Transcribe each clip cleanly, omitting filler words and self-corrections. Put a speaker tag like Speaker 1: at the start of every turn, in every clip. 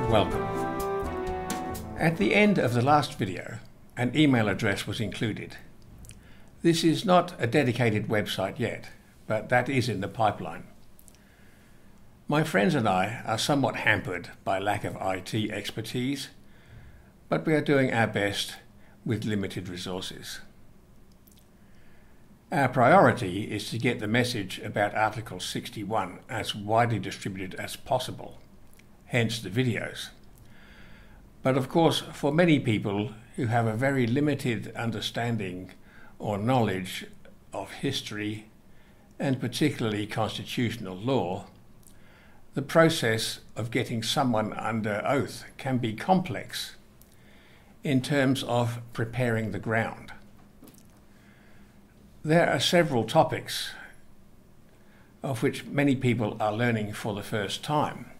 Speaker 1: Welcome. At the end of the last video, an email address was included. This is not a dedicated website yet, but that is in the pipeline. My friends and I are somewhat hampered by lack of IT expertise, but we are doing our best with limited resources. Our priority is to get the message about Article 61 as widely distributed as possible, hence the videos. But of course, for many people who have a very limited understanding or knowledge of history, and particularly constitutional law, the process of getting someone under oath can be complex in terms of preparing the ground. There are several topics of which many people are learning for the first time.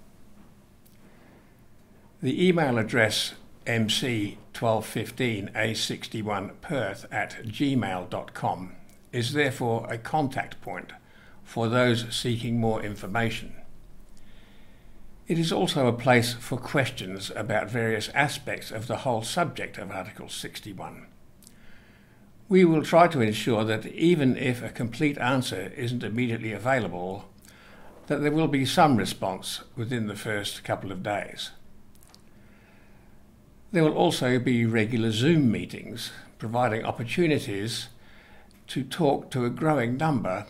Speaker 1: The email address mc1215a61perth@gmail.com is therefore a contact point for those seeking more information. It is also a place for questions about various aspects of the whole subject of Article 61. We will try to ensure that even if a complete answer isn't immediately available, that there will be some response within the first couple of days. There will also be regular Zoom meetings, providing opportunities to talk to a growing number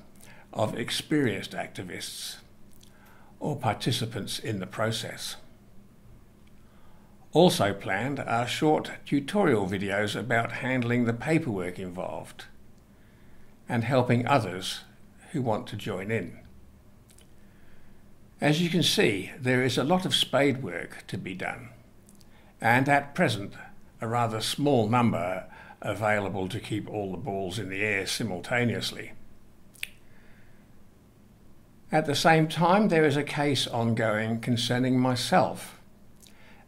Speaker 1: of experienced activists or participants in the process. Also planned are short tutorial videos about handling the paperwork involved and helping others who want to join in. As you can see, there is a lot of spade work to be done, and at present a rather small number available to keep all the balls in the air simultaneously. At the same time, there is a case ongoing concerning myself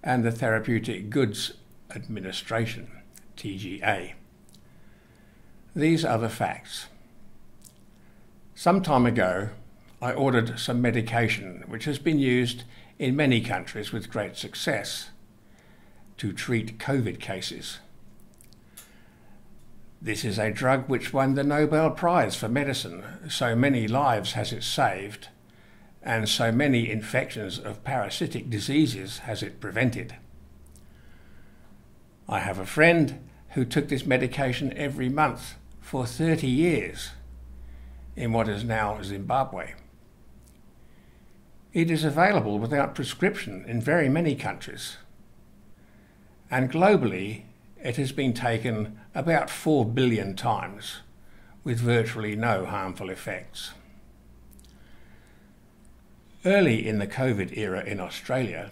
Speaker 1: and the Therapeutic Goods Administration, TGA. These are the facts. Some time ago, I ordered some medication which has been used in many countries with great success to treat COVID cases. This is a drug which won the Nobel Prize for Medicine. So many lives has it saved, and so many infections of parasitic diseases has it prevented. I have a friend who took this medication every month for 30 years in what is now Zimbabwe. It is available without prescription in very many countries, and globally it has been taken about 4 billion times with virtually no harmful effects. Early in the COVID era in Australia,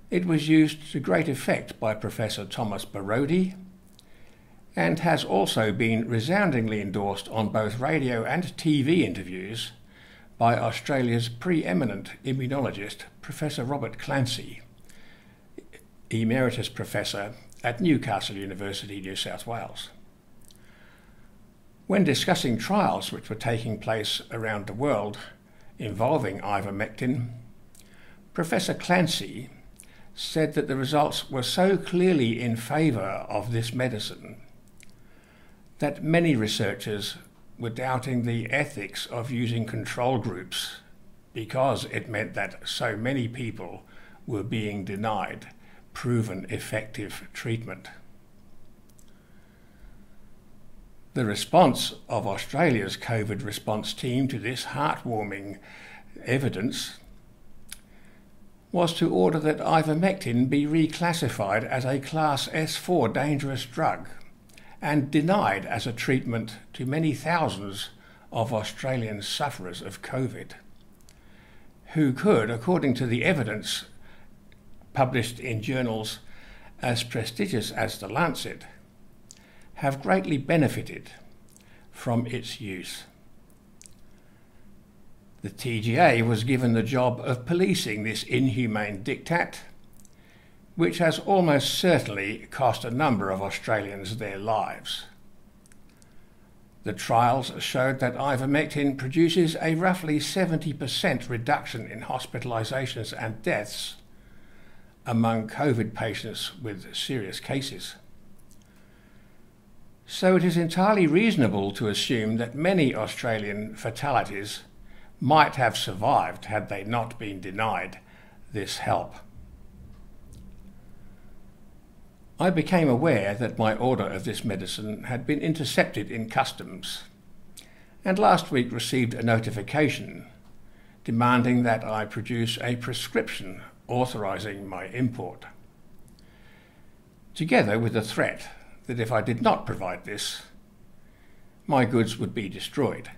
Speaker 1: it was used to great effect by Professor Thomas Borody and has also been resoundingly endorsed on both radio and TV interviews by Australia's preeminent immunologist, Professor Robert Clancy, Emeritus Professor at Newcastle University, New South Wales. When discussing trials which were taking place around the world involving ivermectin, Professor Clancy said that the results were so clearly in favour of this medicine that many researchers were doubting the ethics of using control groups because it meant that so many people were being denied proven effective treatment. The response of Australia's COVID response team to this heartwarming evidence was to order that ivermectin be reclassified as a Class S4 dangerous drug and denied as a treatment to many thousands of Australian sufferers of COVID, who could, according to the evidence published in journals as prestigious as The Lancet, have greatly benefited from its use. The TGA was given the job of policing this inhumane diktat, which has almost certainly cost a number of Australians their lives. The trials showed that ivermectin produces a roughly 70% reduction in hospitalisations and deaths among COVID patients with serious cases. So it is entirely reasonable to assume that many Australian fatalities might have survived had they not been denied this help. I became aware that my order of this medicine had been intercepted in customs, and last week received a notification demanding that I produce a prescription authorising my import, together with the threat that if I did not provide this, my goods would be destroyed.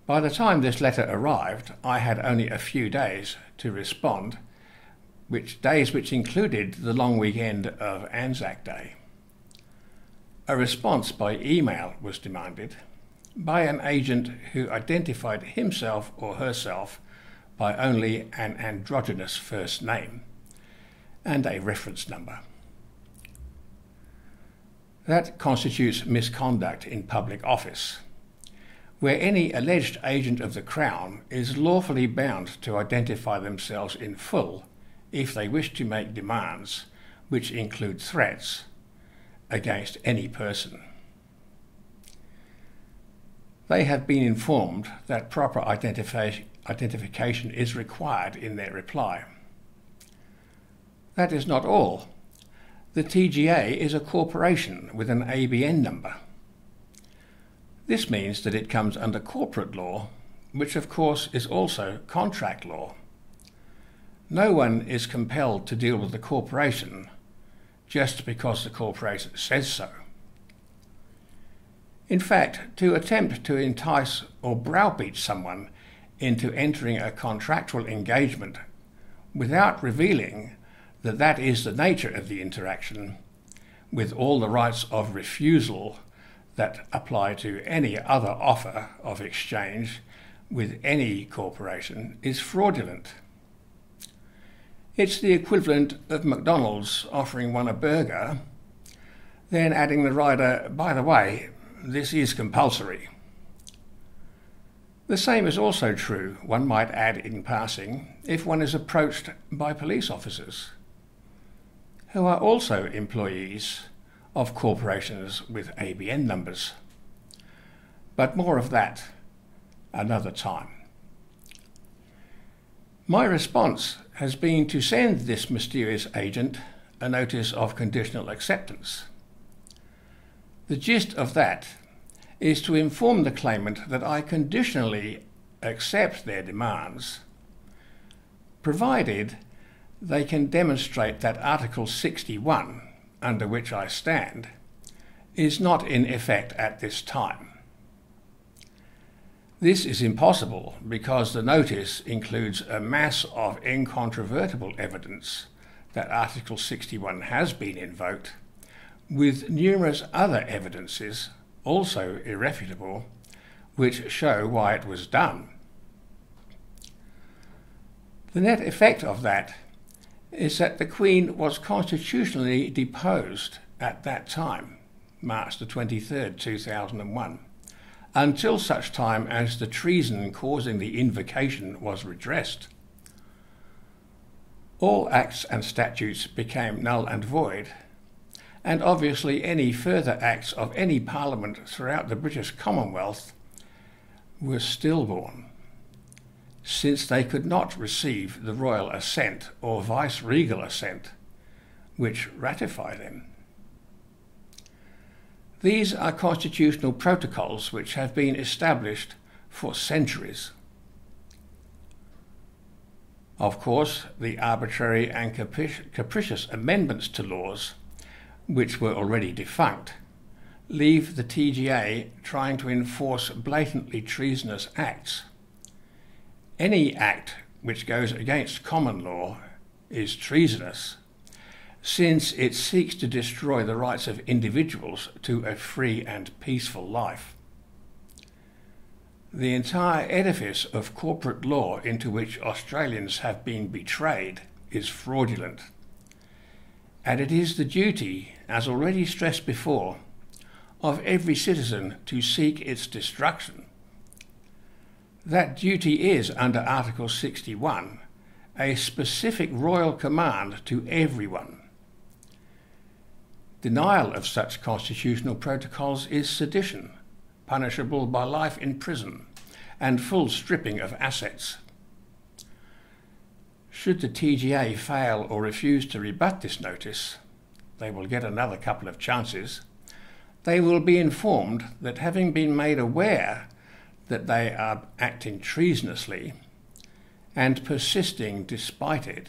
Speaker 1: By the time this letter arrived, I had only a few days to respond, which included the long weekend of Anzac Day. A response by email was demanded by an agent who identified himself or herself by only an androgynous first name and a reference number. That constitutes misconduct in public office, where any alleged agent of the Crown is lawfully bound to identify themselves in full if they wish to make demands which include threats against any person. They have been informed that proper identification is required in their reply. That is not all. The TGA is a corporation with an ABN number. This means that it comes under corporate law, which of course is also contract law. No one is compelled to deal with the corporation just because the corporation says so. In fact, to attempt to entice or browbeat someone into entering a contractual engagement without revealing that that is the nature of the interaction, with all the rights of refusal that apply to any other offer of exchange with any corporation, is fraudulent. It's the equivalent of McDonald's offering one a burger, then adding the rider, by the way, this is compulsory. The same is also true, one might add in passing, if one is approached by police officers, who are also employees of corporations with ABN numbers. But more of that another time. My response has been to send this mysterious agent a notice of conditional acceptance. The gist of that is to inform the claimant that I conditionally accept their demands, provided they can demonstrate that Article 61, under which I stand, is not in effect at this time. This is impossible because the notice includes a mass of incontrovertible evidence that Article 61 has been invoked, with numerous other evidences, also irrefutable, which show why it was done. The net effect of that is that the Queen was constitutionally deposed at that time, March the 23rd, 2001, until such time as the treason causing the invocation was redressed. All acts and statutes became null and void, and obviously any further acts of any parliament throughout the British Commonwealth were stillborn, since they could not receive the royal assent or vice-regal assent, which ratify them. These are constitutional protocols which have been established for centuries. Of course, the arbitrary and capricious amendments to laws, which were already defunct, leave the TGA trying to enforce blatantly treasonous acts. Any act which goes against common law is treasonous, since it seeks to destroy the rights of individuals to a free and peaceful life. The entire edifice of corporate law into which Australians have been betrayed is fraudulent, and it is the duty, as already stressed before, of every citizen to seek its destruction. That duty is under Article 61, a specific royal command to everyone. Denial of such constitutional protocols is sedition, punishable by life in prison and full stripping of assets. Should the TGA fail or refuse to rebut this notice, they will get another couple of chances. They will be informed that, having been made aware that they are acting treasonously and persisting despite it,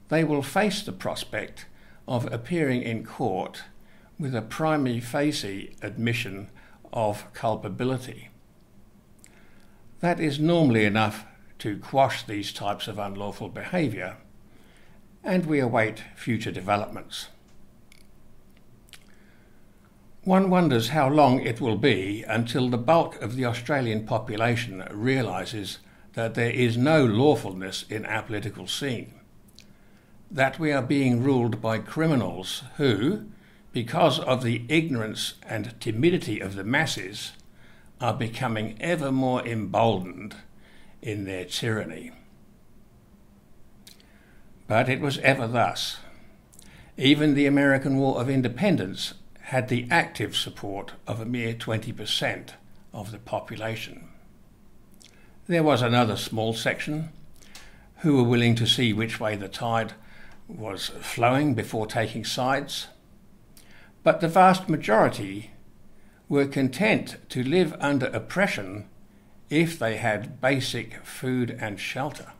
Speaker 1: they will face the prospect of appearing in court with a prima facie admission of culpability. That is normally enough to quash these types of unlawful behaviour, and we await future developments. One wonders how long it will be until the bulk of the Australian population realises that there is no lawfulness in our political scene, that we are being ruled by criminals who, because of the ignorance and timidity of the masses, are becoming ever more emboldened in their tyranny. But it was ever thus. Even the American War of Independence had the active support of a mere 20% of the population. There was another small section who were willing to see which way the tide was flowing before taking sides, but the vast majority were content to live under oppression if they had basic food and shelter.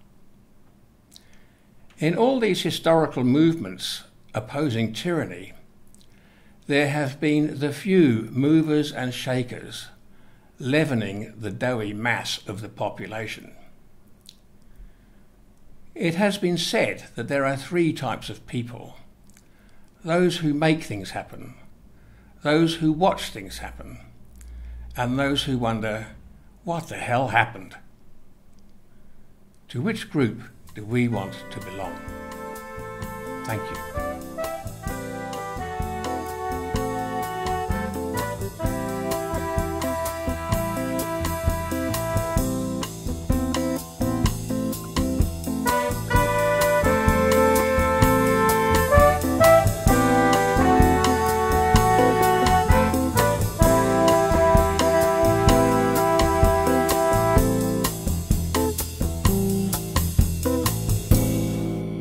Speaker 1: In all these historical movements opposing tyranny, there have been the few movers and shakers leavening the doughy mass of the population. It has been said that there are three types of people: those who make things happen, those who watch things happen, and those who wonder, what the hell happened? To which group do we want to belong? Thank you.